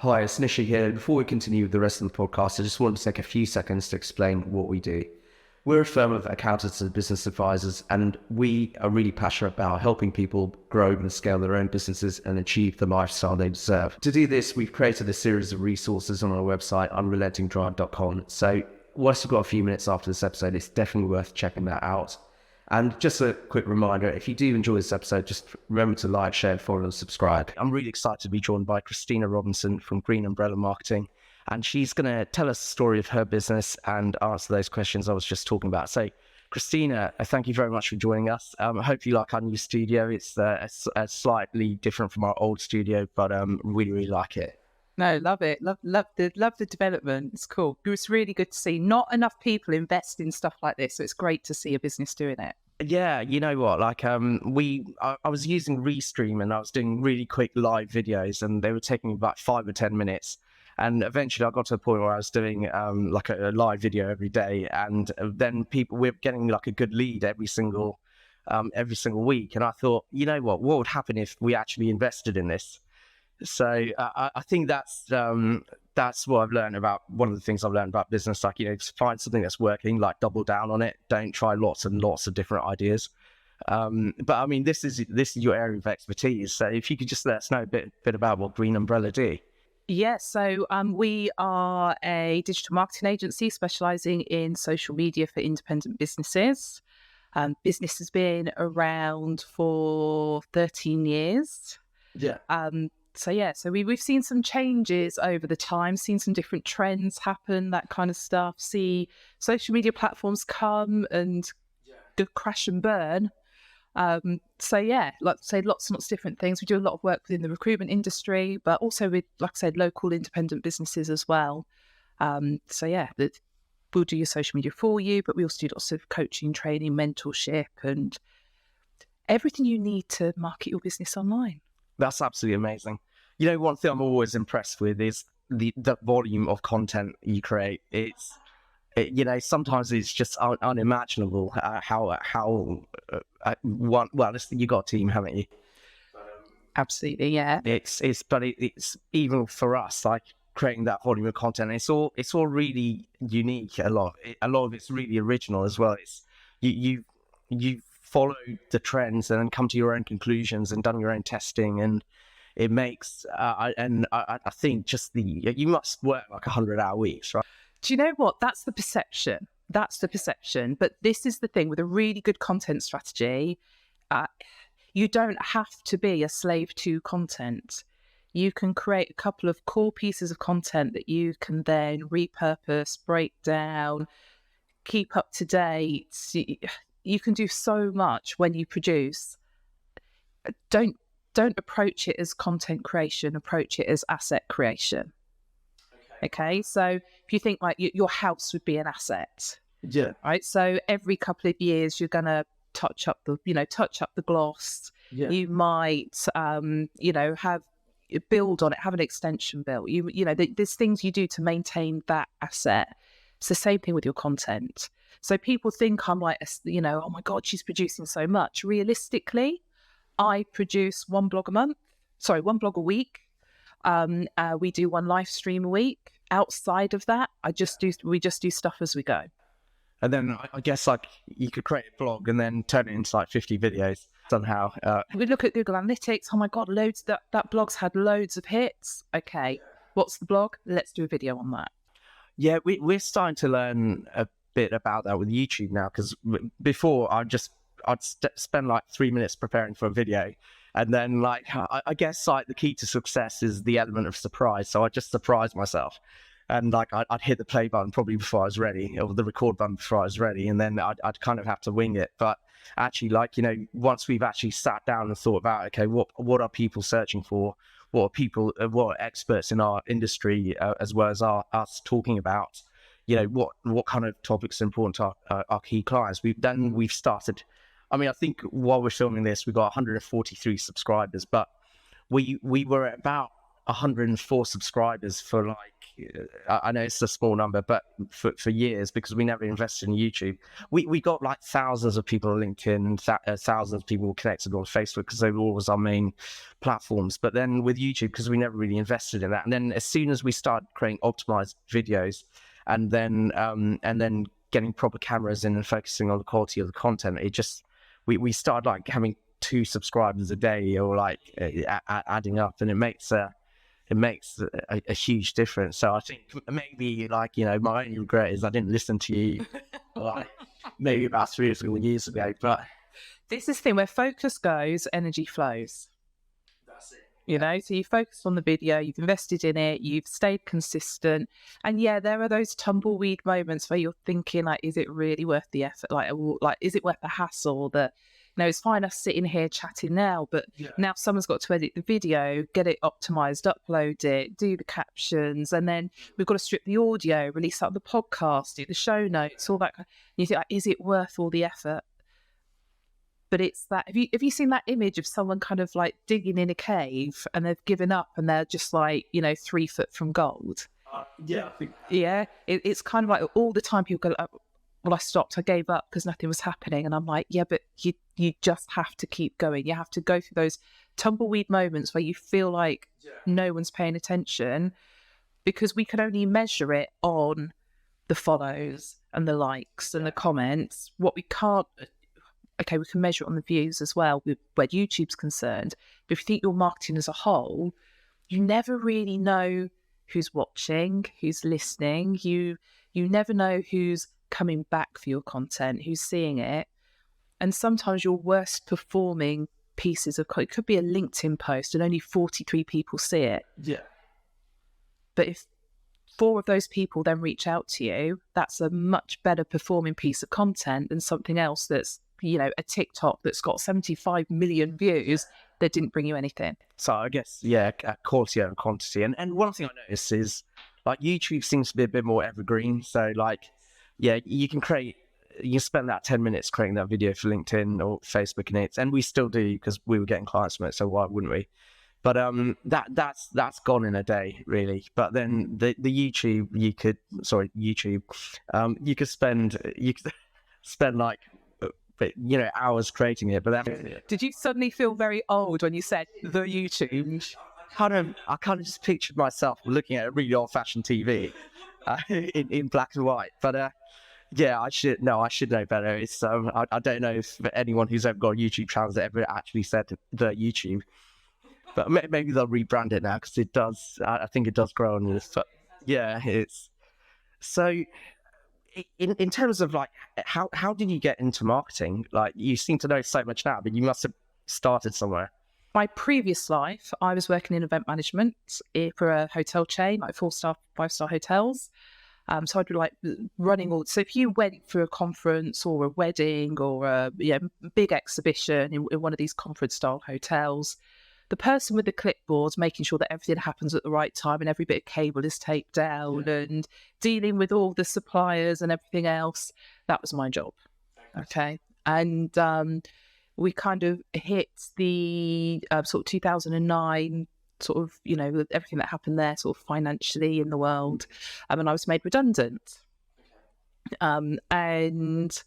Hi, it's Nisha here. Before we continue with the rest of the podcast, I just want to take a few seconds to explain what we do. We're a firm of accountants and business advisors, and we are really passionate about helping people grow and scale their own businesses and achieve the lifestyle they deserve. To do this, we've created a series of resources on our website, unrelentingdrive.com. So once you've got a few minutes after this episode, it's definitely worth checking that out. And just a quick reminder, if you do enjoy this episode, just remember to like, share, follow, and subscribe. I'm really excited to be joined by Christina Robinson from Green Umbrella Marketing, and she's going to tell us the story of her business and answer those questions I was just talking about. So, Christina, thank you very much for joining us. I hope you like our new studio. It's slightly different from our old studio, but really like it. No, love it. Love the development. It's cool. It's really good to see. Not enough people invest in stuff like this, so it's great to see a business doing it. Yeah, you know what? Like, I was using Restream and I was doing really quick live videos, and they were taking about 5 or 10 minutes. And eventually, I got to a point where I was doing like a live video every day, and then we're getting like a good lead every single week. And I thought, you know what would happen if we actually invested in this? So I think that's what I've learned about. One of the things I've learned about business, like, find something that's working, like double down on it. Don't try lots and lots of different ideas. But I mean, this is your area of expertise. So if you could just let us know a bit about what Green Umbrella do. Yeah, so we are a digital marketing agency specialising in social media for independent businesses. Business has been around for 13 years. Yeah. So we've seen some changes over the time, seen some different trends happen, that kind of stuff. See social media platforms come and crash and burn. Like I say, lots and lots of different things. We do a lot of work within the recruitment industry, but also with, like I said, local independent businesses as well. We'll do your social media for you, but we also do lots of coaching, training, mentorship, and everything you need to market your business online. That's absolutely amazing. One thing I'm always impressed with is the volume of content you create. Sometimes it's just unimaginable you got a team, haven't you? Absolutely, yeah. It's even for us, like creating that volume of content. It's all really unique. A lot of it's really original as well. It's you follow the trends and then come to your own conclusions and done your own testing, and it makes I think you must work like 100-hour weeks, right? Do you know what? That's the perception. But this is the thing with a really good content strategy. You don't have to be a slave to content. You can create a couple of core pieces of content that you can then repurpose, break down, keep up to date. You can do so much when you produce. Don't approach it as content creation. Approach it as asset creation. Okay. So if you think like your house would be an asset, yeah, right. So every couple of years you're gonna touch up the gloss. Yeah. You might build on it, have an extension built. There's things you do to maintain that asset. It's the same thing with your content. So people think I'm like, oh my God, she's producing so much. Realistically, I produce one blog a week. We do one live stream a week. Outside of that, we just do stuff as we go. And then I guess like you could create a blog and then turn it into like 50 videos somehow. We look at Google Analytics. Oh my God, loads that blog's had loads of hits. Okay, what's the blog? Let's do a video on that. Yeah, we're starting to learn a bit about that with YouTube now, because before I'd spend like 3 minutes preparing for a video, and then like I guess like the key to success is the element of surprise. So I just surprise myself, and like I'd hit the play button probably before I was ready, or the record button before I was ready, and then I'd kind of have to wing it. But actually, like, once we've actually sat down and thought about, okay, what are people searching for? What are experts in our industry, as well as us talking about, what kind of topics are important to our key clients. We've started. I mean, I think while we're filming this, we've got 143 subscribers, but we were at about 104 subscribers for like I know it's a small number, but for years, because we never invested in YouTube, we got like thousands of people on LinkedIn, thousands of people connected on Facebook, because they were always our main platforms. But then with YouTube, because we never really invested in that, and then as soon as we started creating optimized videos, and then getting proper cameras in and focusing on the quality of the content, it just we started like having 2 subscribers a day, or like adding up, and it makes a huge difference. So I think maybe, like, my only regret is I didn't listen to you like maybe about 3 or 4 years ago. But this is the thing, where focus goes, energy flows. that's it. So you focused on the video, you've invested in it, you've stayed consistent. And yeah, there are those tumbleweed moments where you're thinking, like, is it really worth the effort? Like, is it worth the hassle? That, it's fine us sitting here chatting now, but now someone's got to edit the video, get it optimized, upload it, do the captions, and then we've got to strip the audio, release out the podcast, do the show notes, all that. And you think, like, is it worth all the effort? But it's that, have you seen that image of someone kind of like digging in a cave and they've given up and they're just like, 3 foot from gold? Yeah, I think. Yeah, it's kind of like all the time people go, well, I stopped, I gave up because nothing was happening. And I'm like, yeah, but you just have to keep going. You have to go through those tumbleweed moments where you feel like no one's paying attention, because we can only measure it on the follows and the likes and the comments. What we can't, okay, we can measure it on the views as well, where YouTube's concerned. But if you think you're marketing as a whole, you never really know who's watching, who's listening. You never know who's coming back for your content, who's seeing it. And sometimes your worst performing pieces of content, it could be a LinkedIn post and only 43 people see it. Yeah. But if 4 of those people then reach out to you, that's a much better performing piece of content than something else that's, a TikTok that's got 75 million views that didn't bring you anything. So I guess, quality over quantity. And one thing I noticed is, like, YouTube seems to be a bit more evergreen. So, like, you can spend that 10 minutes creating that video for LinkedIn or Facebook, and we still do, because we were getting clients from it, so why wouldn't we? But that's gone in a day, really. But then the YouTube, you could spend like hours creating it. But then, did you suddenly feel very old when you said the YouTube? I kind of just pictured myself looking at a really old-fashioned TV in black and white. But I should know better. It's I don't know if anyone who's ever got a YouTube channel has ever actually said the YouTube. But maybe they'll rebrand it now, because it does. I think it does grow on this. But it's so. In terms of, like, how did you get into marketing? Like, you seem to know so much now, but you must have started somewhere. My previous life, I was working in event management for a hotel chain, like 4-star, 5-star hotels. So I'd be like running all. So if you went for a conference or a wedding or a big exhibition in one of these conference-style hotels, the person with the clipboard making sure that everything happens at the right time and every bit of cable is taped down and dealing with all the suppliers and everything else, that was my job. Okay. And we kind of hit the sort of 2009 sort of, with everything that happened there sort of financially in the world. And I was made redundant. And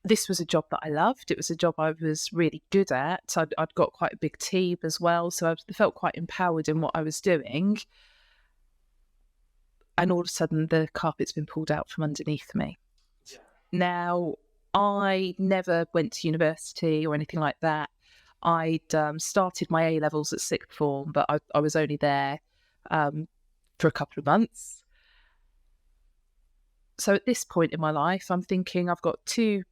this was a job that I loved. It was a job I was really good at. I'd got quite a big team as well. So I felt quite empowered in what I was doing. And all of a sudden, the carpet's been pulled out from underneath me. Yeah. Now, I never went to university or anything like that. I'd started my A-levels at 6th form, but I was only there for a couple of months. So at this point in my life, I'm thinking, I've got two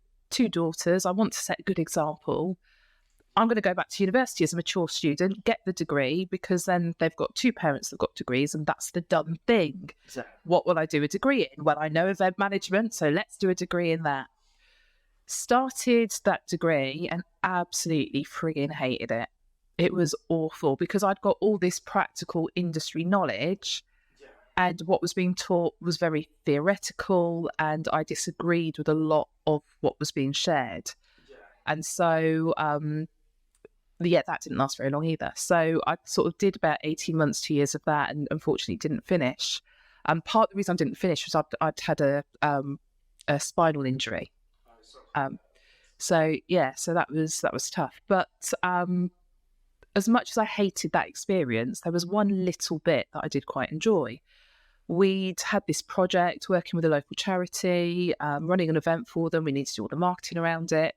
daughters. I want to set a good example. I'm going to go back to university as a mature student, get the degree, because then they've got 2 parents that got degrees, and that's the done thing. Exactly. What will I do a degree in? Well, I know event management, so let's do a degree in that. Started that degree and absolutely frigging hated it. It was awful, because I'd got all this practical industry knowledge, and what was being taught was very theoretical, and I disagreed with a lot of what was being shared. Yeah. And so yeah, that didn't last very long either. So I sort of did about 18 months, 2 years of that, and unfortunately didn't finish. And part of the reason I didn't finish was I'd had a spinal injury. Um, so yeah, so that was tough. But as much as I hated that experience, there was one little bit that I did quite enjoy. We'd had this project working with a local charity, running an event for them. We needed to do all the marketing around it.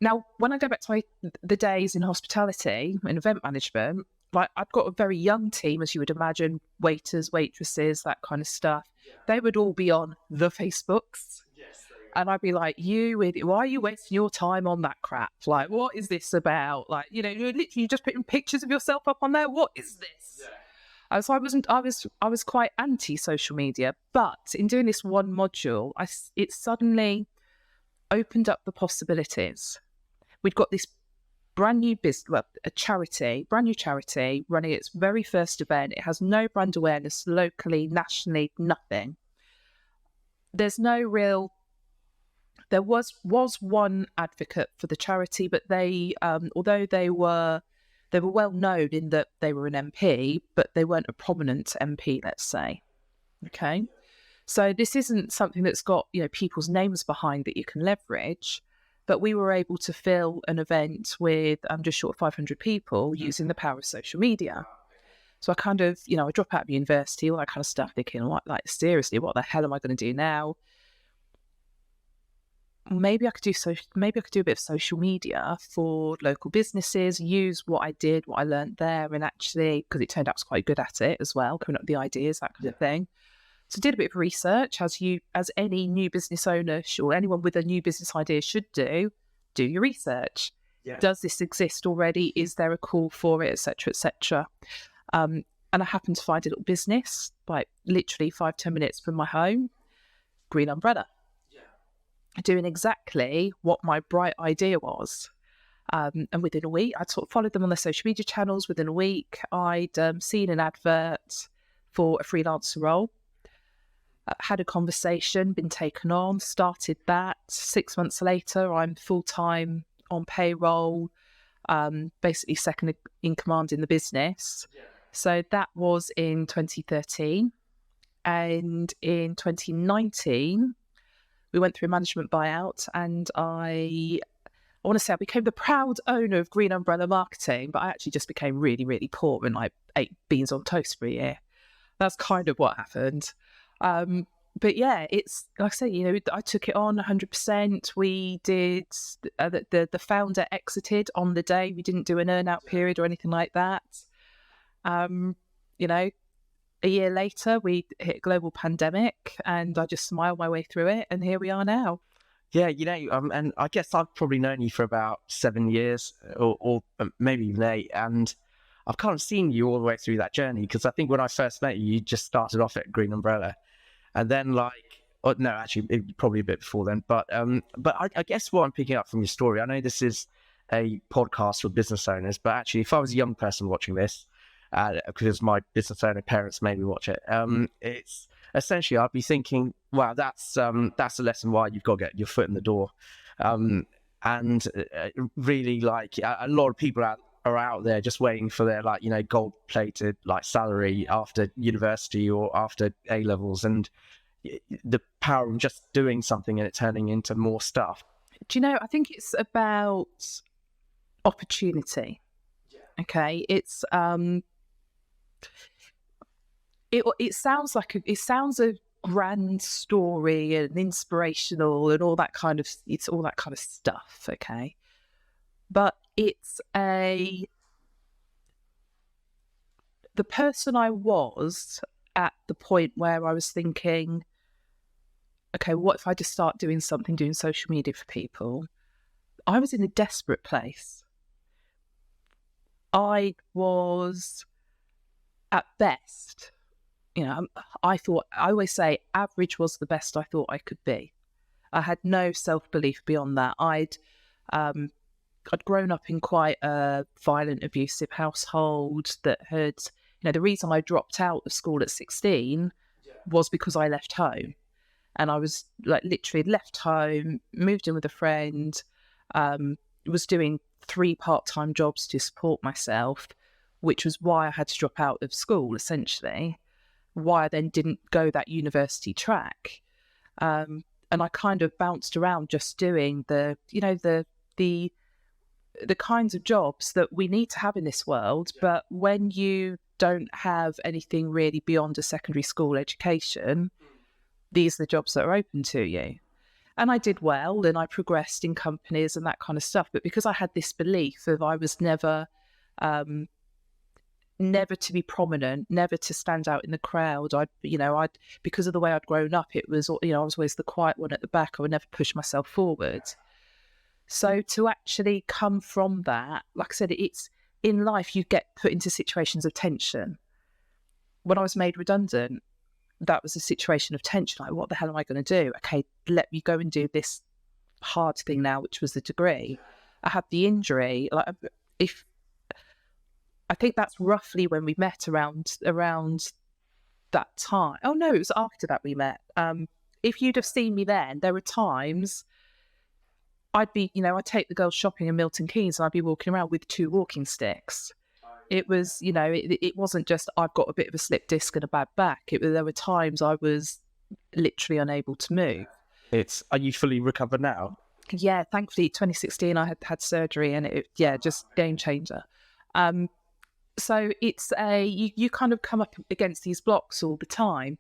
Now, when I go back to the days in hospitality and event management, like I've got a very young team, as you would imagine, waiters, waitresses, that kind of stuff. Yeah. They would all be on the Facebooks. Yes, and I'd be like, you idiot, why are you wasting your time on that crap? Like, what is this about? Like, you're literally just putting pictures of yourself up on there. What is this? Yeah. So I was quite anti social media, but in doing this one module, it suddenly opened up the possibilities. We'd got this brand new business, well, brand new charity running its very first event. It has no brand awareness locally, nationally, nothing. There's no real. There was one advocate for the charity, but they, although they were well known in that they were an MP, but they weren't a prominent MP, let's say. Okay, so this isn't something that's got people's names behind that you can leverage. But we were able to fill an event with just short of 500 people using the power of social media. So I kind of, I drop out of university, all that kind of stuff, thinking, like seriously, what the hell am I going to do now? Maybe I could do a bit of social media for local businesses, use what I did, what I learned there, and actually, because it turned out I was quite good at it as well, coming up with the ideas, that kind of thing. So did a bit of research, as any new business owner or anyone with a new business idea should do your research. Yeah. Does this exist already? Is there a call for it, etc., etc.? And I happened to find a little business, like literally 5-10 minutes from my home, Green Umbrella, doing exactly what my bright idea was. And within a week, I'd sort of followed them on their social media channels. Within a week, I'd seen an advert for a freelancer role. Had a conversation, been taken on, started that. 6 months later, I'm full-time on payroll, basically second in command in the business. Yeah. So that was in 2013. And in 2019, we went through a management buyout, and I want to say I became the proud owner of Green Umbrella Marketing, but I actually just became really, really poor and like ate beans on toast for a year. That's kind of what happened. But yeah, it's like I say, I took it on 100%. We did, the founder exited on the day. We didn't do an earn out period or anything like that. A year later, we hit a global pandemic, and I just smiled my way through it, and here we are now. Yeah, and I guess I've probably known you for about 7 years or maybe even 8, and I've kind of seen you all the way through that journey, because I think when I first met you, you just started off at Green Umbrella, and then probably a bit before then. But I guess what I'm picking up from your story, I know this is a podcast for business owners, but actually, if I was a young person watching this, because my business owner parents made me watch it, it's essentially I'd be thinking, wow, that's a lesson why you've got to get your foot in the door, and really, like, a lot of people are out there just waiting for their gold-plated salary after university or after A levels, and the power of just doing something and it turning into more stuff. Do you know? I think it's about opportunity. Yeah. Okay, it's It sounds a grand story and inspirational and all that kind of stuff, okay? But it's the person I was at the point where I was thinking, okay, what if I just start doing social media for people? I was in a desperate place. I was, at best, I always say average was the best I thought I could be. I had no self-belief beyond that. I'd grown up in quite a violent, abusive household that had, the reason I dropped out of school at 16 was because I left home. And I was literally left home, moved in with a friend, was doing 3 part-time jobs to support myself, which was why I had to drop out of school, essentially, why I then didn't go that university track. And I kind of bounced around just doing the kinds of jobs that we need to have in this world. But when you don't have anything really beyond a secondary school education, these are the jobs that are open to you. And I did well, and I progressed in companies and that kind of stuff. But because I had this belief of I was never to be prominent, never to stand out in the crowd. I'd because of the way I'd grown up, it was, I was always the quiet one at the back. I would never push myself forward. So to actually come from that, like I said, it's in life, you get put into situations of tension. When I was made redundant, that was a situation of tension. Like, what the hell am I going to do? Okay, let me go and do this hard thing now, which was the degree. I had the injury. I think that's roughly when we met, around that time. Oh no, it was after that we met. If you'd have seen me then, there were times I'd take the girls shopping in Milton Keynes and I'd be walking around with 2 walking sticks. It was, it wasn't just I've got a bit of a slip disc and a bad back. There were times I was literally unable to move. Are you fully recovered now? Yeah, thankfully 2016 I had surgery, and just game changer. So it's you kind of come up against these blocks all the time.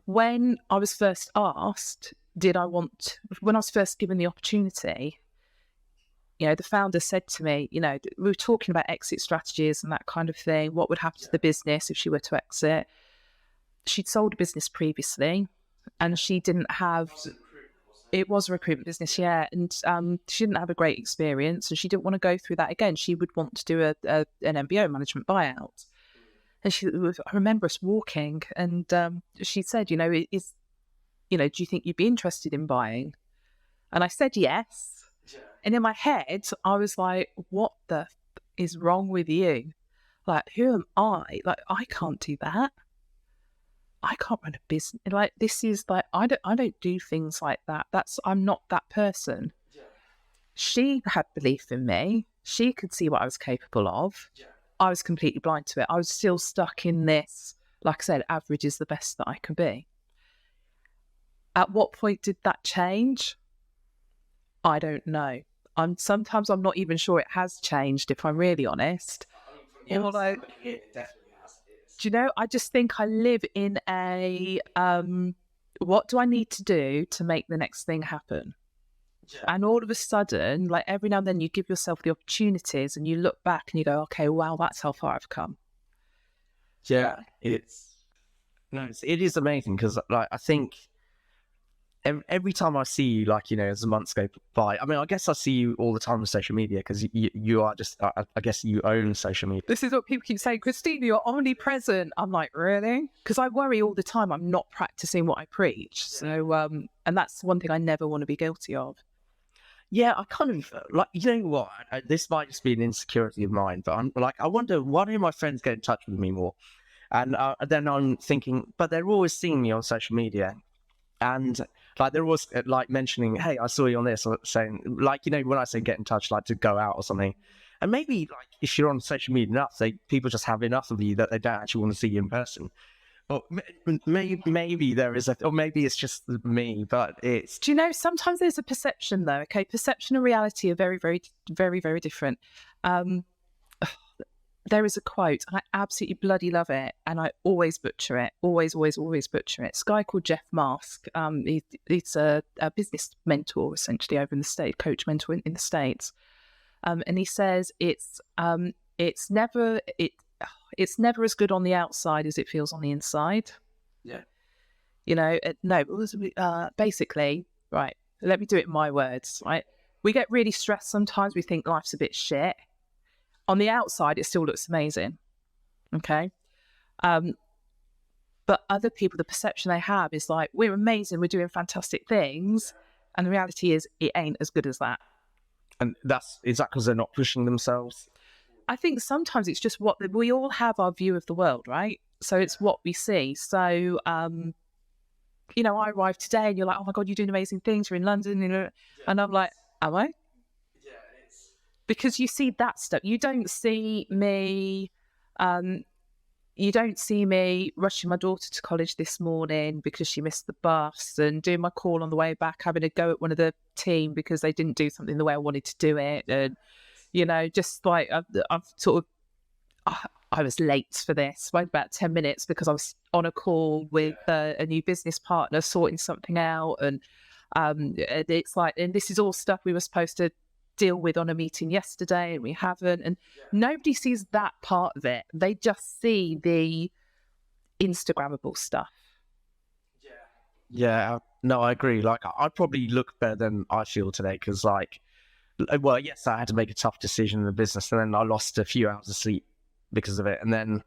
When I was first asked, when I was first given the opportunity, the founder said to me, we were talking about exit strategies and that kind of thing, what would happen to the business if she were to exit. She'd sold a business previously, and she didn't have... It was a recruitment business, yeah, and she didn't have a great experience, and she didn't want to go through that again. She would want to do an MBO, management buyout. And I remember us walking, and she said, do you think you'd be interested in buying? And I said yes. Yeah. And in my head, I was like, what the is wrong with you? Like, who am I? Like, I can't do that. I can't run a business. Like, this is like, I don't do things like that. I'm not that person. Yeah. She had belief in me. She could see what I was capable of. Yeah. I was completely blind to it. I was still stuck in this, like I said, average is the best that I can be. At what point did that change? I don't know. Sometimes I'm not even sure it has changed, if I'm really honest. It definitely has. Do you know, I just think I live in a, what do I need to do to make the next thing happen? Yeah. And all of a sudden, like every now and then you give yourself the opportunities and you look back and you go, okay, wow, that's how far I've come. Yeah, it is amazing, because like, I think every time I see you, like, as the months go by, I mean, I guess I see you all the time on social media, because you are just, I guess you own social media. This is what people keep saying, Christina, you're omnipresent. I'm like, really? Because I worry all the time I'm not practicing what I preach. So, and that's one thing I never want to be guilty of. Yeah, I kind of, like, what? This might just be an insecurity of mine, but I'm like, I wonder, why don't my friends get in touch with me more? And then I'm thinking, but they're always seeing me on social media. And like, they're always like mentioning, hey, I saw you on this, or saying, like, when I say get in touch, like to go out or something. And maybe like if you're on social media enough, people just have enough of you that they don't actually want to see you in person. Or maybe there is or maybe it's just me, but it's... Do you know, sometimes there's a perception though, okay? Perception and reality are very, very, very, very different. There is a quote, and I absolutely bloody love it, and I always butcher it. Always, always, always butcher it. It's a guy called Jeff Mask. He's a business mentor, essentially, over in the States, coach mentor in the States. And he says it's never as good on the outside as it feels on the inside. Yeah. Basically, right, let me do it in my words, right? We get really stressed sometimes. We think life's a bit shit. On the outside, it still looks amazing, okay? But other people, the perception they have is like, we're amazing, we're doing fantastic things, and the reality is it ain't as good as that. And is that because they're not pushing themselves? I think sometimes it's just we all have our view of the world, right? So it's what we see. So, I arrived today and you're like, oh my God, you're doing amazing things. You're in London, and I'm like, am I? because you see that stuff. You don't see me rushing my daughter to college this morning because she missed the bus, and doing my call on the way back, having a go at one of the team because they didn't do something the way I wanted to do it. And, just like I've sort of, I was late for this by about 10 minutes because I was on a call with a new business partner sorting something out. And it's like, and this is all stuff we were supposed to deal with on a meeting yesterday, and we haven't. And nobody sees that part of it. They just see the Instagrammable stuff. Yeah, no, I agree. Like, I probably look better than I feel today because, like, well, yes, I had to make a tough decision in the business, and then I lost a few hours of sleep because of it. And then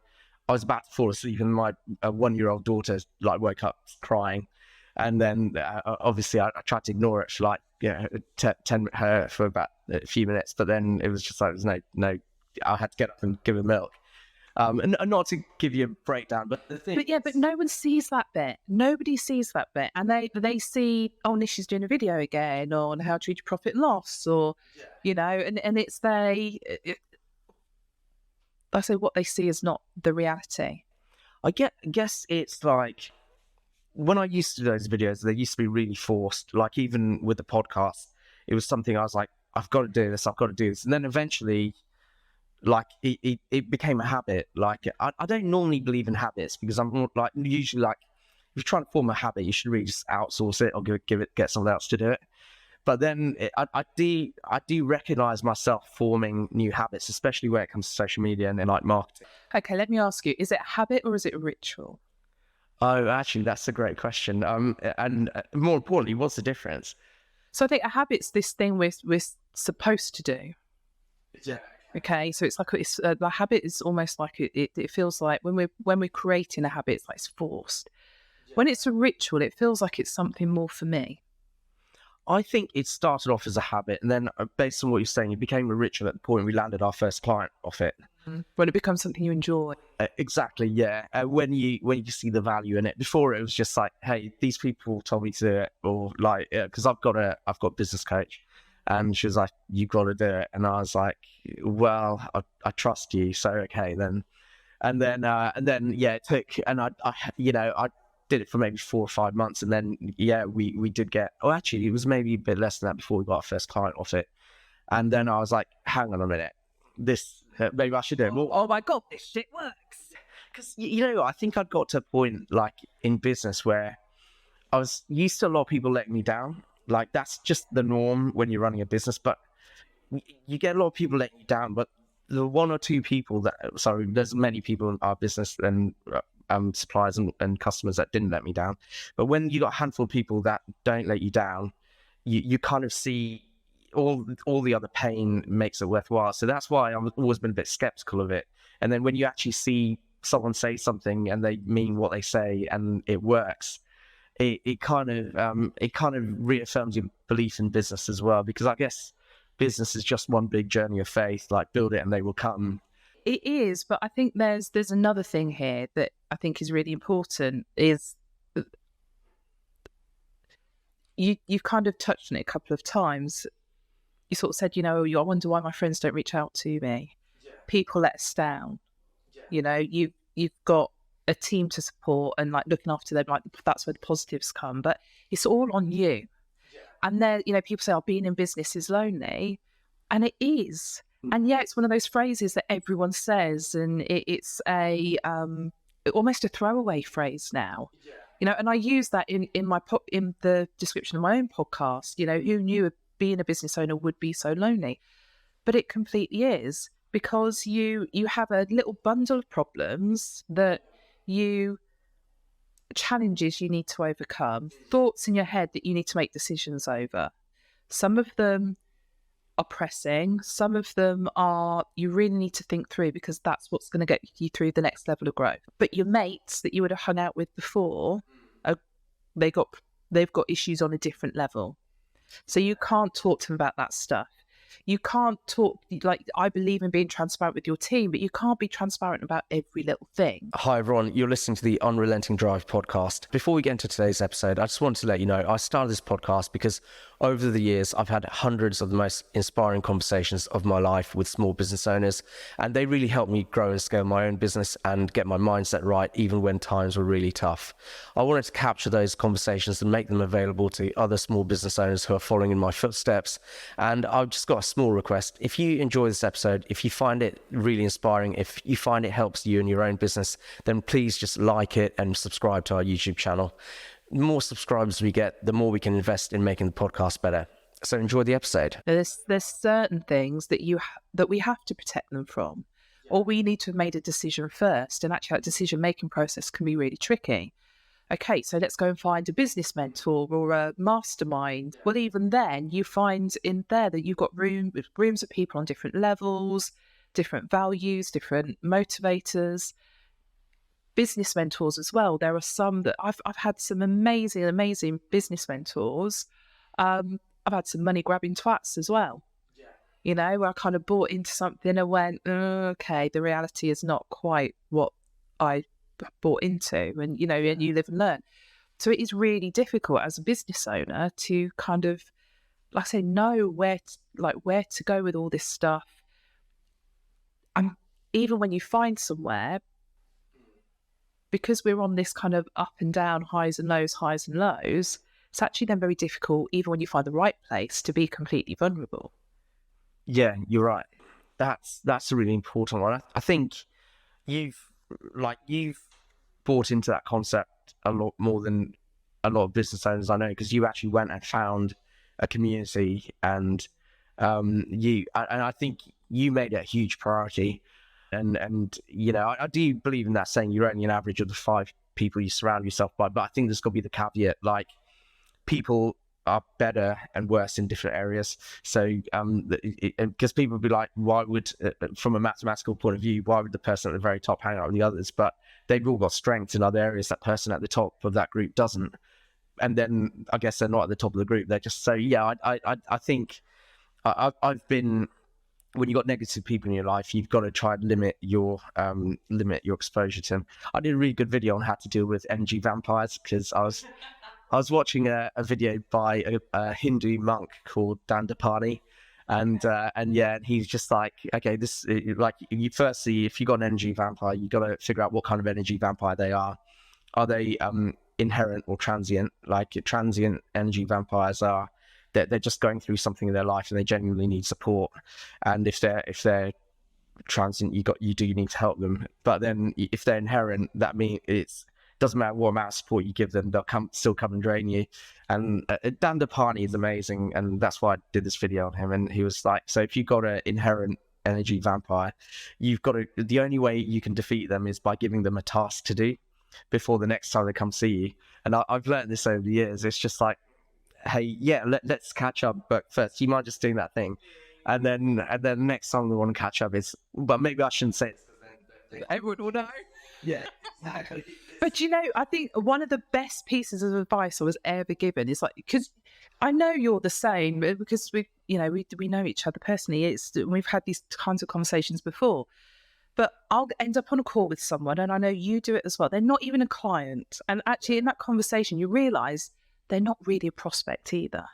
I was about to fall asleep, and my 1-year-old daughter woke up crying, and then obviously I tried to ignore it for like her for about a few minutes, but then it was just like there's no, I had to get up and give her milk. And not to give you a breakdown, but the thing. But no one sees that bit. Nobody sees that bit, and they see, oh, Nisha's doing a video again on how to reach profit and loss, or and it's I say what they see is not the reality. I guess it's like when I used to do those videos, they used to be really forced. Like even with the podcast, it was something I was like, I've got to do this, and then eventually. Like it became a habit. Like I don't normally believe in habits because I'm like usually like if you're trying to form a habit, you should really just outsource it or get someone else to do it. But then I do recognize myself forming new habits, especially when it comes to social media and like marketing. Okay, let me ask you: is it a habit or is it a ritual? Oh, actually, that's a great question. And more importantly, what's the difference? So I think a habit's this thing we're supposed to do. Yeah. Okay, so it's like the habit is almost like it feels like when we're creating a habit, it's like it's forced. Yeah. When it's a ritual, it feels like it's something more for me. I think it started off as a habit, and then based on what you're saying, it became a ritual at the point we landed our first client off it. When it becomes something you enjoy. Exactly, yeah. When you see the value in it. Before it was just like, hey, these people told me to do it, or like, because I've got a business coach. And she was like, "You got to do it," and I was like, "Well, I trust you, so okay then." And then it took, and I did it for maybe 4 or 5 months, and then we did get. Oh, actually, it was maybe a bit less than that before we got our first client off it. And then I was like, "Hang on a minute, this maybe I should do it more." Oh my god, this shit works. Because I think I'd got to a point like in business where I was used to a lot of people letting me down. Like that's just the norm when you're running a business, but you get a lot of people letting you down. But the 1 or 2 people there's many people in our business and suppliers and customers that didn't let me down. But when you got a handful of people that don't let you down, you kind of see all the other pain makes it worthwhile. So that's why I've always been a bit skeptical of it. And then when you actually see someone say something and they mean what they say and it works. It kind of reaffirms your belief in business as well, because I guess business is just one big journey of faith. Like build it and they will come. It is, but I think there's another thing here that I think is really important. Is you've kind of touched on it a couple of times. You sort of said, I wonder why my friends don't reach out to me. Yeah. People let us down. Yeah. You've got a team to support and like looking after them, like that's where the positives come, but it's all on you. Yeah. And then people say, being in business is lonely, and it is. And it's one of those phrases that everyone says, and it's a almost a throwaway phrase now. Yeah. And I use that in the description of my own podcast. Who knew being a business owner would be so lonely? But it completely is, because you have a little bundle of problems that challenges you need to overcome, thoughts in your head that you need to make decisions over. Some of them are pressing, some of them are you really need to think through because that's what's going to get you through the next level of growth. But your mates that you would have hung out with before, they've got issues on a different level. So you can't talk to them about that stuff. You can't talk, like, I believe in being transparent with your team, but you can't be transparent about every little thing. Hi everyone, you're listening to the Unrelenting Drive podcast. Before we get into today's episode, I just wanted to let you know I started this podcast because over the years I've had hundreds of the most inspiring conversations of my life with small business owners, and they really helped me grow and scale my own business and get my mindset right even when times were really tough. I wanted to capture those conversations and make them available to other small business owners who are following in my footsteps. And I've just got a small request. If you enjoy this episode, if you find it really inspiring, if you find it helps you in your own business, then please just like it and subscribe to our YouTube channel. The more subscribers we get, the more we can invest in making the podcast better. So enjoy the episode. There's certain things that that we have to protect them from, or we need to have made a decision first. And actually, that decision-making process can be really tricky. Okay, so let's go and find a business mentor or a mastermind. Well, even then, you find in there that you've got rooms of people on different levels, different values, different motivators. Business mentors as well. There are some that I've had some amazing business mentors. I've had some money grabbing twats as well. Yeah. You know, where I kind of bought into something and went, okay, the reality is not quite what I bought into, and you know, and you live and learn. So it is really difficult as a business owner to kind of, like I say, know where to go with all this stuff. And even when you find somewhere, because we're on this kind of up and down, highs and lows, it's actually then very difficult, even when you find the right place, to be completely vulnerable. Yeah, you're right. That's a really important one. I think you've bought into that concept a lot more than a lot of business owners I know, because you actually went and found a community, and I think you made it a huge priority. And you know, I do believe in that saying, you're only an average of the 5 people you surround yourself by. But I think there's got to be the caveat, like, people are better and worse in different areas. So because people would be like, why would, from a mathematical point of view, why would the person at the very top hang out with the others? But they've all got strengths in other areas that person at the top of that group doesn't. And then I guess they're not at the top of the group. They're just, so yeah, I think I've been, when you've got negative people in your life, you've got to try and limit your exposure to them. I did a really good video on how to deal with energy vampires, because I was watching a video by a Hindu monk called Dandapani, and he's just like, okay, this, like, you firstly, if you got an energy vampire, you got to figure out what kind of energy vampire they are. Are they inherent or transient? Like, transient energy vampires are, they're just going through something in their life and they genuinely need support. And if they're transient, you do need to help them. But then if they're inherent, that means it's doesn't matter what amount of support you give them, they'll still come and drain you. And Dandapani is amazing, and that's why I did this video on him. And he was like, so if you've got an inherent energy vampire, the only way you can defeat them is by giving them a task to do before the next time they come see you. And I've learned this over the years. It's just like, hey, yeah, let's catch up, but first, you mind just doing that thing? And then next time we want to catch up is, but maybe I shouldn't say it, because everyone will know. Yeah, exactly. But you know, I think one of the best pieces of advice I was ever given is, like, because I know you're the same, because we know each other personally. We've had these kinds of conversations before. But I'll end up on a call with someone, and I know you do it as well. They're not even a client, and actually in that conversation, you realise they're not really a prospect either.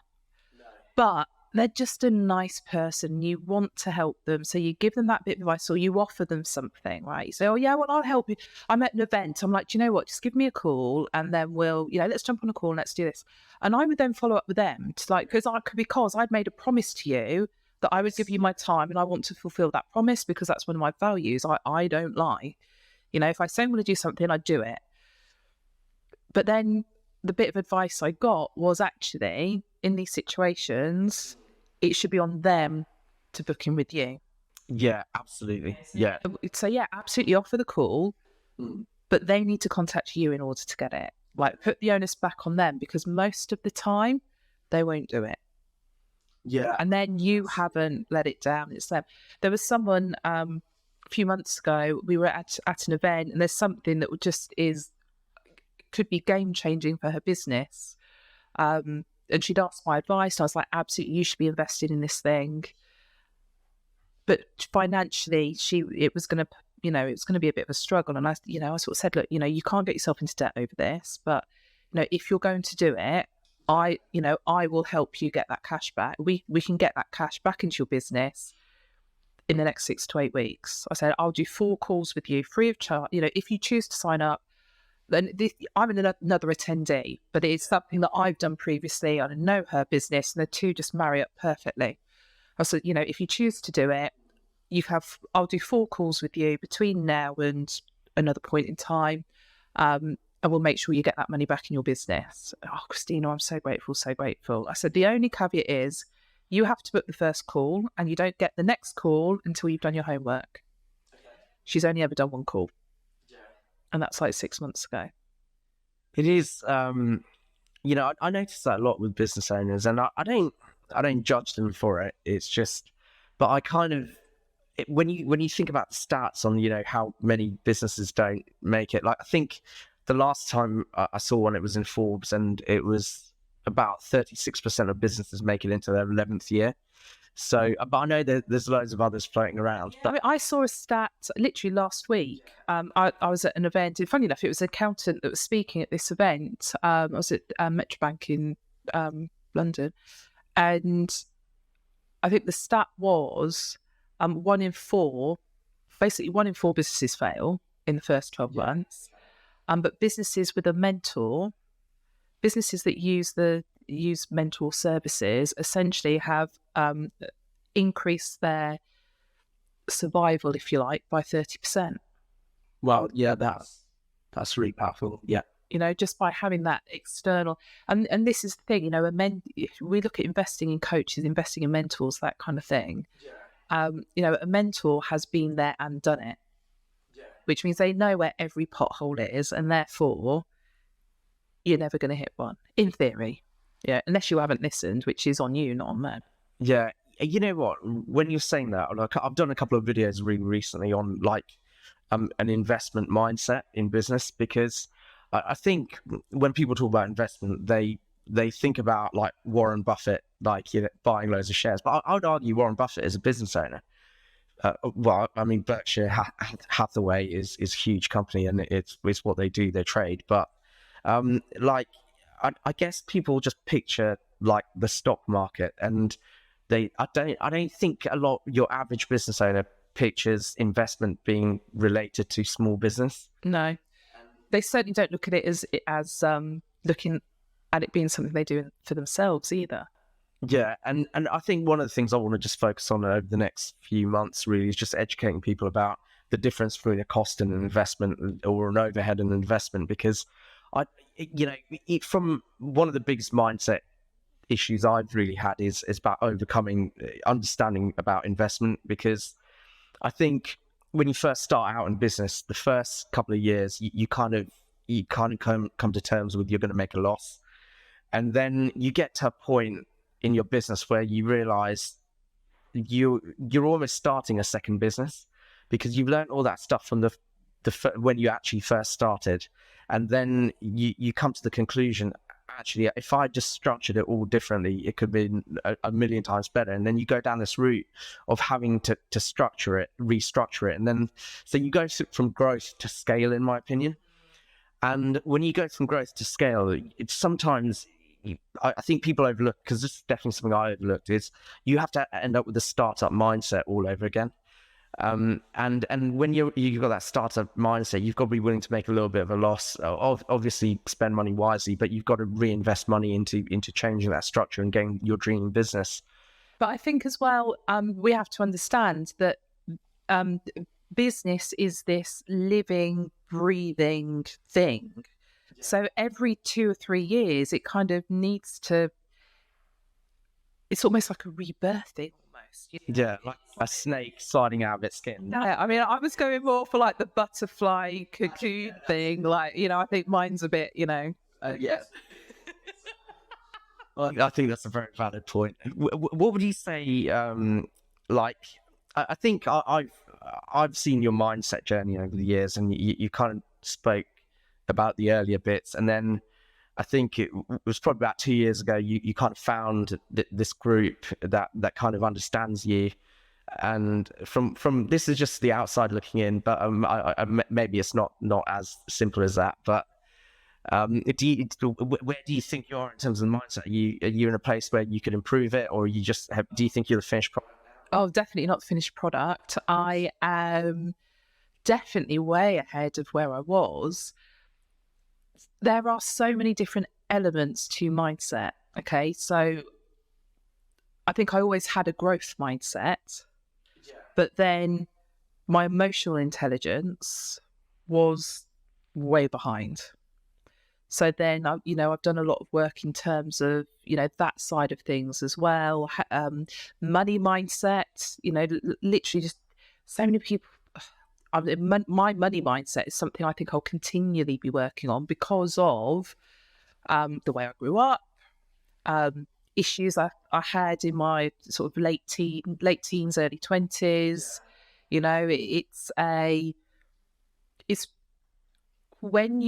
No. But they're just a nice person. You want to help them. So you give them that bit of advice, or you offer them something, right? You say, oh yeah, well, I'll help you. I'm at an event. I'm like, do you know what? Just give me a call, and then let's jump on a call and let's do this. And I would then follow up with them because I'd made a promise to you that I would give you my time, and I want to fulfill that promise, because that's one of my values. I don't lie. You know, if I say I'm going to do something, I do it. But then the bit of advice I got was, actually, in these situations, it should be on them to book in with you. Yeah, absolutely. Yeah. So yeah, absolutely offer the call, but they need to contact you in order to get it. Like, put the onus back on them, because most of the time they won't do it. Yeah. And then you haven't let it down. It's them. There was someone a few months ago, we were at an event, and there's something that could be game changing for her business. And she'd asked my advice. I was like, absolutely, you should be invested in this thing. but financially, it was going to, it's going to be a bit of a struggle. And I sort of said, look, you can't get yourself into debt over this, but if you're going to do it, I will help you get that cash back. We can get that cash back into your business in the next 6 to 8 weeks. I said, I'll do 4 calls with you free of charge. If you choose to sign up, then I'm another attendee, but it's something that I've done previously. I know her business, and the two just marry up perfectly. I said, if you choose to do it, I'll do 4 calls with you between now and another point in time, and we'll make sure you get that money back in your business. Oh, Christina, I'm so grateful, so grateful. I said, the only caveat is you have to book the first call, and you don't get the next call until you've done your homework. Okay. She's only ever done 1 call. Yeah. And that's like 6 months ago. It is, I notice that a lot with business owners, and I don't judge them for it. It's just, but I kind of, when you think about the stats on, how many businesses don't make it, like I think the last time I saw one, it was in Forbes, and it was about 36% of businesses make it into their 11th year. So, but I know there's loads of others floating around. Yeah, I saw a stat literally last week. I was at an event, and funny enough, it was an accountant that was speaking at this event. I was at Metrobank in London, and I think the stat was 1 in 4, basically 1 in 4 businesses fail in the first 12 months. But businesses with a mentor, businesses that use mentor services, essentially have increased their survival, if you like, by 30%. Well, yeah, that's really powerful. Yeah. Just by having that external, and this is the thing, we look at investing in coaches, investing in mentors, that kind of thing. Yeah. A mentor has been there and done it, yeah, which means they know where every pothole is, and therefore you're never going to hit one, in theory. Yeah, unless you haven't listened, which is on you, not on them. Yeah, you know what? When you're saying that, like, I've done a couple of videos really recently on an investment mindset in business, because I think when people talk about investment, they think about like Warren Buffett, like buying loads of shares. But I would argue Warren Buffett is a business owner. Well, I mean, Berkshire Hathaway is a huge company, and it's what they do. They trade, but I guess people just picture like the stock market, and I don't think your average business owner pictures investment being related to small business. No, they certainly don't look at it as looking at it being something they do for themselves either. Yeah, and I think one of the things I want to just focus on over the next few months really is just educating people about the difference between a cost and an investment, or an overhead and an investment, because from one of the biggest mindset issues I've really had is about overcoming understanding about investment, because I think when you first start out in business, the first couple of years, you kind of come to terms with you're going to make a loss, and then you get to a point in your business where you realize you're almost starting a second business, because you've learned all that stuff from when you actually first started, and then you come to the conclusion, actually, if I just structured it all differently, it could be a million times better. And then you go down this route of having to restructure it, and then so you go from growth to scale, in my opinion. And when you go from growth to scale, it's sometimes, I think people overlook, because this is definitely something I overlooked, is you have to end up with a startup mindset all over again. And when you've got that startup mindset, you've got to be willing to make a little bit of a loss, obviously spend money wisely, but you've got to reinvest money into changing that structure and getting your dream business. But I think as well, we have to understand that business is this living, breathing thing. Yeah. So every 2 or 3 years, it kind of needs to, it's almost like a rebirthing. Yeah, like a snake sliding out of its skin. Yeah, I mean, I was going more for like the butterfly cocoon thing. Like, I think mine's a bit, yeah. Well, I think that's a very valid point. What would you say? I think I've seen your mindset journey over the years, and you kind of spoke about the earlier bits, and then I think it was probably about 2 years ago, you kind of found this group that kind of understands you, And from this is just the outside looking in, but maybe it's not as simple as that. But where do you think you are in terms of the mindset? Are you in a place where you could improve it, or you just do you think you're the finished product? Oh, definitely not the finished product. I am definitely way ahead of where I was. There are so many different elements to mindset. Okay, so I think I always had a growth mindset, but then my emotional intelligence was way behind. So then, I've done a lot of work in terms of, that side of things as well. Money mindset, literally just so many people. My money mindset is something I think I'll continually be working on because of the way I grew up, issues I had in my sort of late teens, early 20s. It's when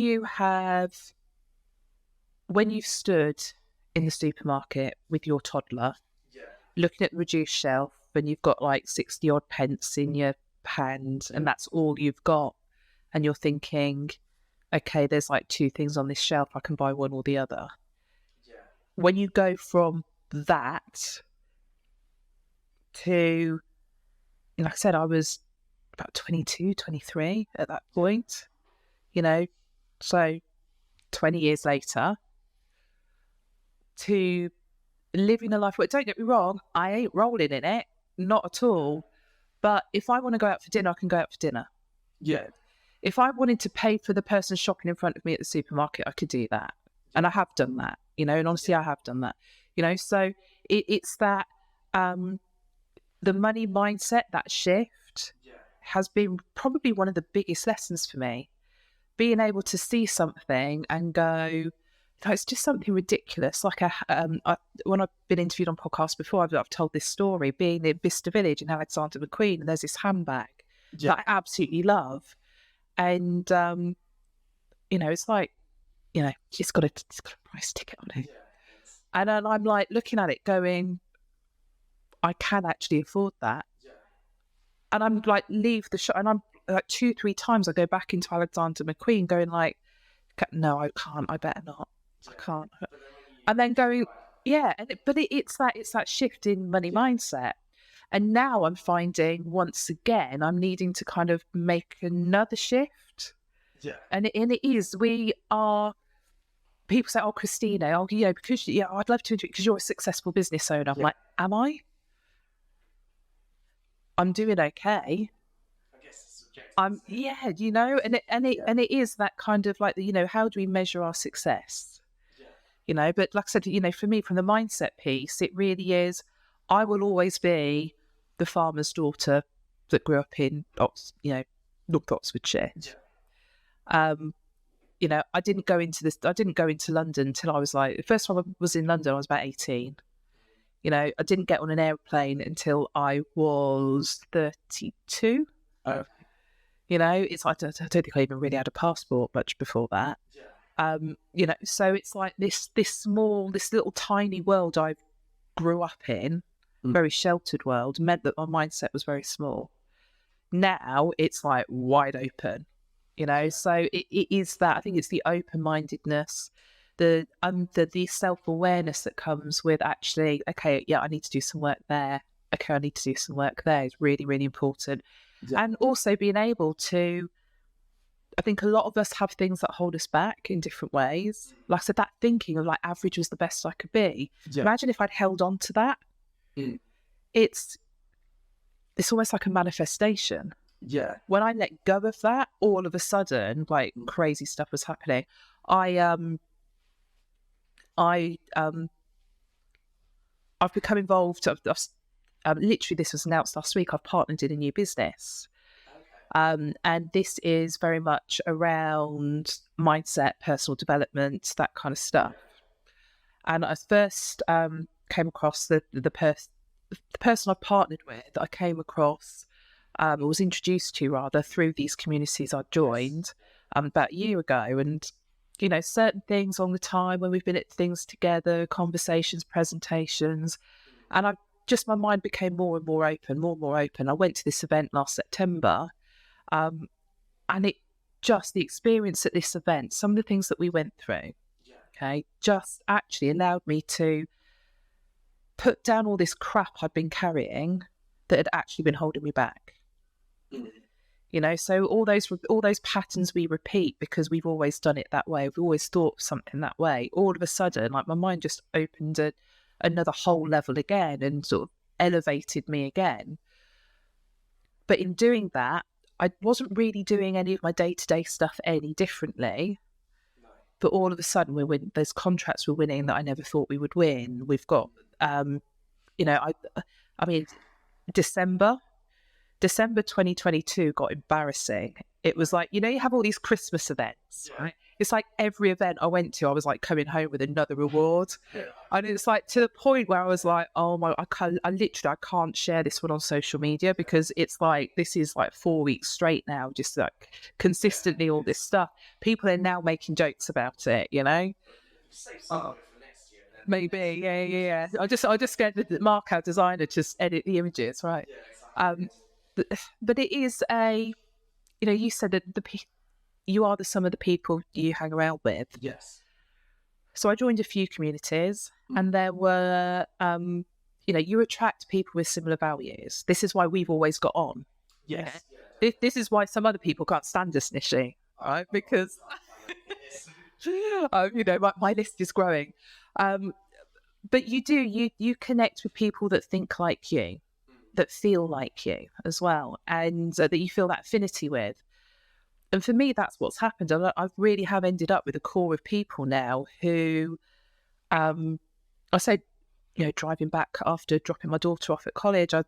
you've stood in the supermarket with your toddler, looking at the reduced shelf, and you've got like 60 odd pence in your hand, and that's all you've got, and you're thinking, okay, there's like two things on this shelf, I can buy one or the other. When you go from that to, like I said, I was about 22, 23 at that point, so 20 years later, to living a life where, don't get me wrong, I ain't rolling in it, not at all. But if I want to go out for dinner, I can go out for dinner. Yeah. If I wanted to pay for the person shopping in front of me at the supermarket, I could do that. And I have done that, and honestly, I have done that, so it's that, the money mindset, that shift has been probably one of the biggest lessons for me. Being able to see something and go, no, it's just something ridiculous. Like when I've been interviewed on podcasts before, I've told this story, being in Bicester Village in Alexander McQueen, and there's this handbag that I absolutely love. And, it's like, it's got a price ticket on it. And then I'm like looking at it going, I can actually afford that. And I'm like, leave the shop. And I'm like 2-3 times I go back into Alexander McQueen going like, no, I can't. I better not. I can't. And then going, it's that shift in money mindset. And now I'm finding once again, I'm needing to kind of make another shift. Yeah. And it is, we are, people say, oh, Christina, because, I'd love to interview because you're a successful business owner. I'm like, am I? I'm doing okay. I guess it's and it is that kind of like, how do we measure our success? But like I said, for me, from the mindset piece, it really is, I will always be the farmer's daughter that grew up in, North Oxfordshire. I didn't go into London until I was like, the first time I was in London, I was about 18. I didn't get on an airplane until I was 32. Oh. It's like, I don't think I even really had a passport much before that. So it's like this little tiny world I grew up in, very sheltered world, meant that my mindset was very small. Now it's like wide open, so it is that, I think it's the open-mindedness, the self-awareness that comes with actually, okay, I need to do some work there. Okay, I need to do some work there is really, really important. Yeah. And also being able to, I think a lot of us have things that hold us back in different ways. Like I said, that thinking of like average was the best I could be. Yeah. Imagine if I'd held on to that. It's almost like a manifestation. Yeah. When I let go of that, all of a sudden, like crazy stuff was happening. I've become involved. Literally, this was announced last week. I've partnered in a new business. Okay. And this is very much around mindset, personal development, that kind of stuff. And I first came across the person I partnered with, that I came across, or was introduced to rather, through these communities I joined about a year ago. And certain things on the time when we've been at things together, conversations, presentations, and I've just my mind became more and more open, more and more open. I went to this event last September, and it just, the experience at this event, some of the things that we went through, okay, just actually allowed me to put down all this crap I'd been carrying that had actually been holding me back. You know, so all those patterns we repeat because we've always done it that way, we've always thought something that way. All of a sudden, like, my mind just opened another whole level again and sort of elevated me again. But in doing that, I wasn't really doing any of my day-to-day stuff any differently. But all of a sudden, there's contracts we're winning that I never thought we would win. We've got, you know, I mean, December 2022 got embarrassing. It was like, you know, you have all these Christmas events, right? It's like every event I went to, I was like coming home with another reward. And it's like to the point where I was like, oh my, I can't share this one on social media because it's like, this is like 4 weeks straight now, just like consistently all this stuff. People are now making jokes about it, you know? Maybe, yeah. I just get the markout designer to just edit the images, right? But it is you know, you said that you are the sum of the people you hang around with. Yes. So I joined a few communities, and there were, you know, you attract people with similar values. This is why we've always got on. Yes. This is why some other people can't stand us, Nishi, right? Because, you know, my list is growing. But you connect with people that think like you, that feel like you as well, and that you feel that affinity with. And for me, that's what's happened. I really have ended up with a core of people now who, I say, you know, driving back after dropping my daughter off at college, I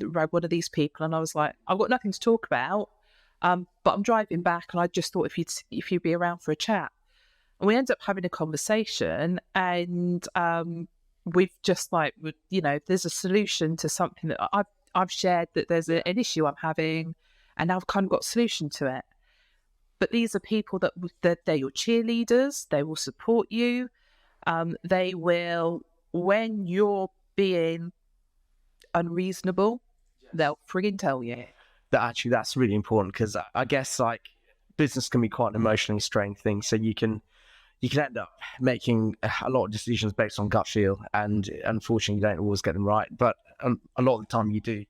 rode one of these people, and I was like, I've got nothing to talk about, but I'm driving back, and I just thought if you'd be around for a chat, and we ended up having a conversation, and we've just like, you know, there's a solution to something that I've shared, that there's an issue I'm having, and I've kind of got a solution to it. But these are people that they're your cheerleaders. They will support you. They will, when you're being unreasonable, they'll frigging tell you. That's really important, because I guess like business can be quite an emotionally strained thing. So you can end up making a lot of decisions based on gut feel, and unfortunately you don't always get them right, but a lot of the time you do.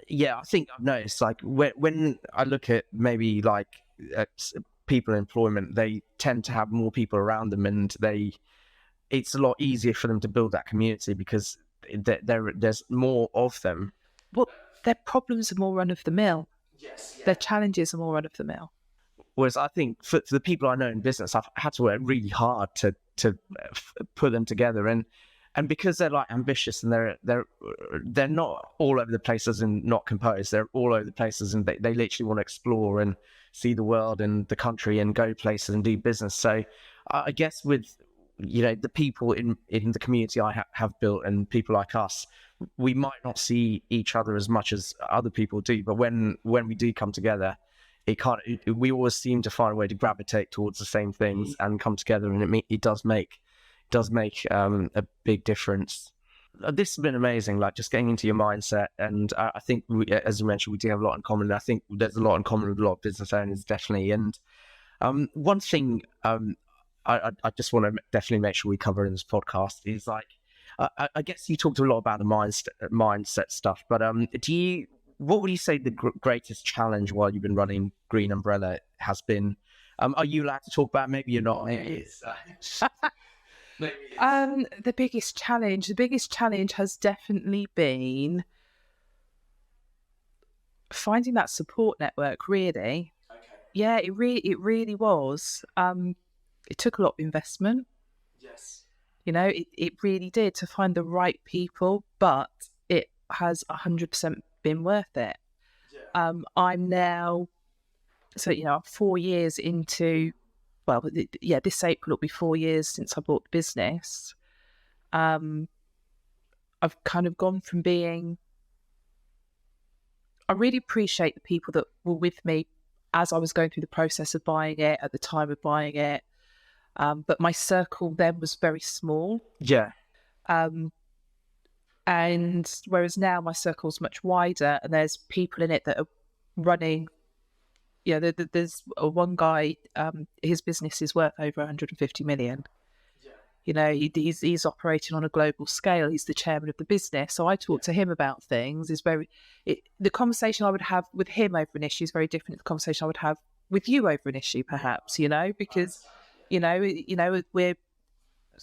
I think I've noticed, like, when I look at maybe like people in employment, they tend to have more people around them, and it's a lot easier for them to build that community because there's more of them. Well, their problems are more run of the mill. Yes. Their challenges are more run of the mill. Whereas I think for the people I know in business, I've had to work really hard to put them together, and because they're like ambitious, and they're not all over the places and not composed. They're all over the places, and they literally want to explore and see the world and the country and go places and do business. So I guess with, you know, the people in the community I have built, and people like us, we might not see each other as much as other people do, but when we do come together, we always seem to find a way to gravitate towards the same things and come together, and it does make a big difference. This has been amazing, like just getting into your mindset, and I think as you mentioned, we do have a lot in common. I think there's a lot in common with a lot of business owners, definitely. And one thing I just want to definitely make sure we cover in this podcast is, like, I guess you talked a lot about the mindset stuff, but what would you say the greatest challenge while you've been running Green Umbrella has been? Are you allowed to talk about it? Maybe you're not. Maybe it's the biggest challenge has definitely been finding that support network, really. Okay. Yeah, it really was. It took a lot of investment. Yes. You know, it really did, to find the right people, but it has 100% been worth it. Yeah. I'm now, so, you know, 4 years into, well, this April will be 4 years since I bought the business. I've kind of gone from being, I really appreciate the people that were with me as I was going through the process of buying it, at the time of buying it. But my circle then was very small. Yeah. And whereas now my circle's much wider and there's people in it that are running, there's one guy, his business is worth over 150 million. He's operating on a global scale. He's the chairman of the business. So I talk to him about things. The conversation I would have with him over an issue is very different to the conversation I would have with you over an issue, perhaps, because, we're,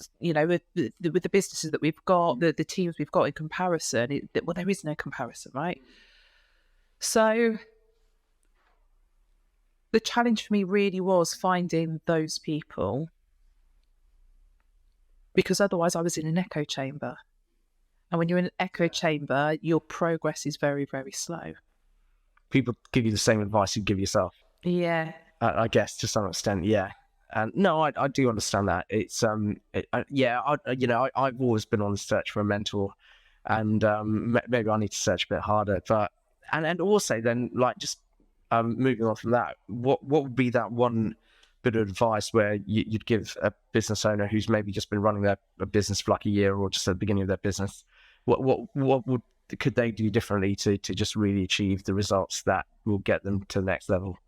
with the businesses that we've got, the teams we've got in comparison, there is no comparison, right? So the challenge for me really was finding those people, because otherwise I was in an echo chamber. And when you're in an echo chamber, your progress is very, very slow. People give you the same advice you give yourself. Yeah. I guess to some extent, yeah. And no, I do understand that. It's I've always been on the search for a mentor, and maybe I need to search a bit harder. But and also then, like, just moving on from that, what would be that one bit of advice where you'd give a business owner who's maybe just been running their business for like a year or just at the beginning of their business? What could they do differently to just really achieve the results that will get them to the next level?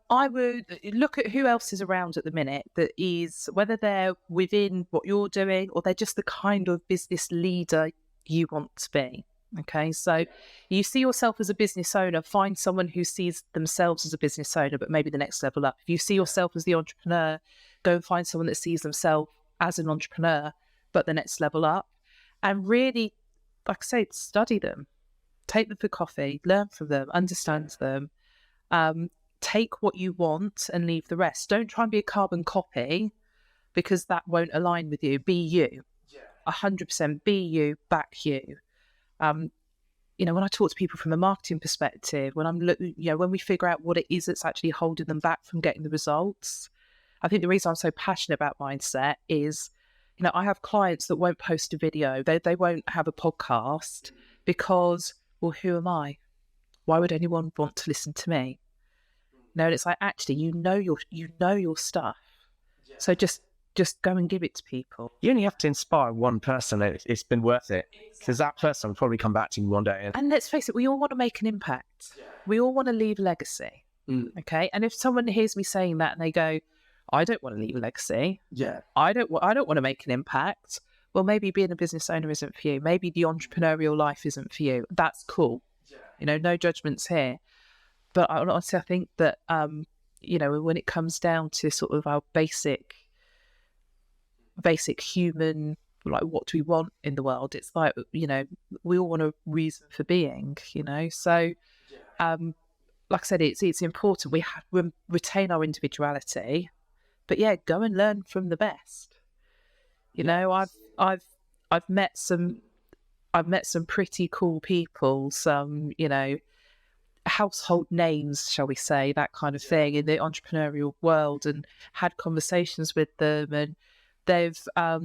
I would look at who else is around at the minute that is, whether they're within what you're doing or they're just the kind of business leader you want to be. Okay, so you see yourself as a business owner, find someone who sees themselves as a business owner, but maybe the next level up. If you see yourself as the entrepreneur, go and find someone that sees themselves as an entrepreneur, but the next level up. And really, like I say, study them, take them for coffee, learn from them, understand them. Take what you want and leave the rest. Don't try and be a carbon copy, because that won't align with you. Be you. 100% be you, back you. When I talk to people from a marketing perspective, when we figure out what it is that's actually holding them back from getting the results, I think the reason I'm so passionate about mindset is, I have clients that won't post a video. They won't have a podcast because, well, who am I? Why would anyone want to listen to me? No, and it's like, actually, you know your stuff. So just go and give it to people. You only have to inspire one person. It's been worth it, because that person will probably come back to you one day. And let's face it, we all want to make an impact. We all want to leave a legacy. Okay, and if someone hears me saying that and they go, I don't want to leave a legacy. I don't want to make an impact. Well, maybe being a business owner isn't for you. Maybe the entrepreneurial life isn't for you. That's cool. No judgments here. But honestly, I think that, when it comes down to sort of our basic human, like, what do we want in the world? It's like, we all want a reason for being, So, like I said, it's important we retain our individuality, but go and learn from the best. I've met some pretty cool people, some, household names, shall we say, that kind of thing in the entrepreneurial world, and had conversations with them, and they've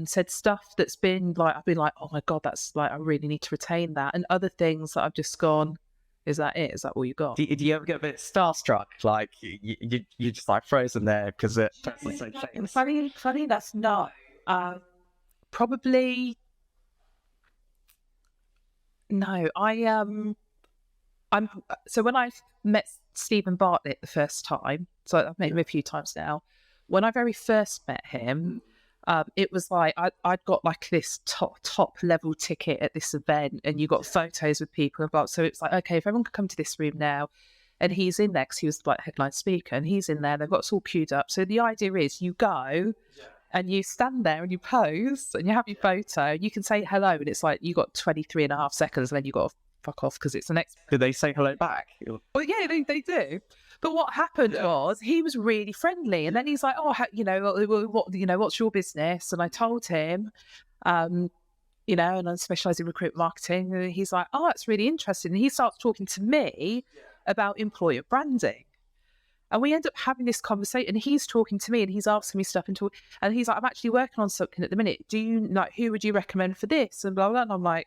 said stuff that's been like, I've been like, oh my God, that's like, I really need to retain that. And other things that I've just gone, is that it? Is that all you got? Do you ever get a bit starstruck? Like, you just like frozen there because it person's so famous? Funny that's not. Probably, no, so when I met Stephen Bartlett the first time, so I've met him a few times now. When I very first met him, it was like I'd got like this top level ticket at this event, and you got photos with people involved. So it's like, okay, if everyone could come to this room now, and he's in there because he was like headline speaker, and he's in there. They've got us all queued up. So the idea is you go and you stand there and you pose and you have your photo. You can say hello, and it's like you got 23 and a half seconds, and then you got to fuck off because it's the next. Did they say hello back? Well, yeah, they do. But what happened was he was really friendly, and then he's like, "Oh, what's your business?" And I told him, and I specialise in recruitment marketing. And he's like, "Oh, that's really interesting." And he starts talking to me about employer branding, and we end up having this conversation. And he's talking to me, and he's asking me stuff, and he's like, "I'm actually working on something at the minute. Do you like who would you recommend for this?" And blah blah. And I'm like,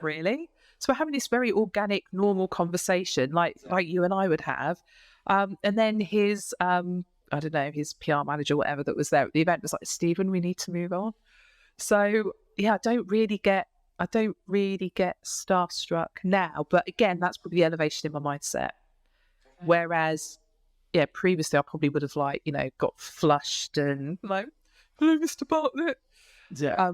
"Really?" So we're having this very organic, normal conversation, like you and I would have. And then his, his PR manager, whatever, that was there at the event was like, "Stephen, we need to move on." So, I don't really get I don't really get starstruck now, but again, that's probably the elevation in my mindset. Whereas, yeah, previously I probably would have got flushed and like, hello, Mr. Bartlett. Yeah.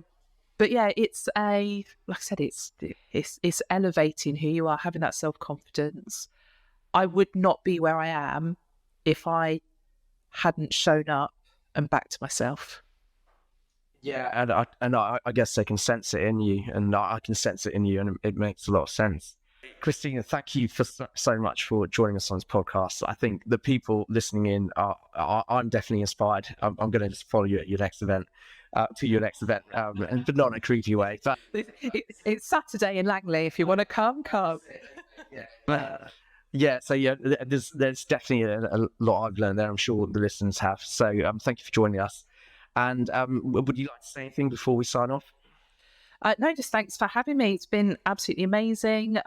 But yeah, it's like I said, it's elevating who you are, having that self-confidence. I would not be where I am if I hadn't shown up and backed myself. Yeah, and I guess they can sense it in you, and I can sense it in you, and it makes a lot of sense. Christina, thank you for so much for joining us on this podcast. I think the people listening in I'm definitely inspired. I'm going to just follow you at your next event, but not in a creepy way. But It's Saturday in Langley. If you want to come. Yeah, so yeah, there's definitely a lot I've learned there. I'm sure the listeners have. So thank you for joining us. And would you like to say anything before we sign off? No, just thanks for having me. It's been absolutely amazing.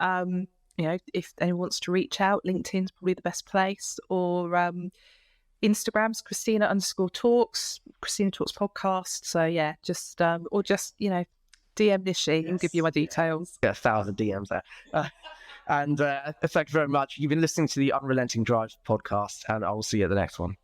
If anyone wants to reach out, LinkedIn's probably the best place, or Instagram's Christina_talks, Christina Talks podcast. So yeah, just DM Nishi and give you my details. Get 1,000 DMs there. And thank you very much. You've been listening to the Unrelenting Drive podcast, and I will see you at the next one.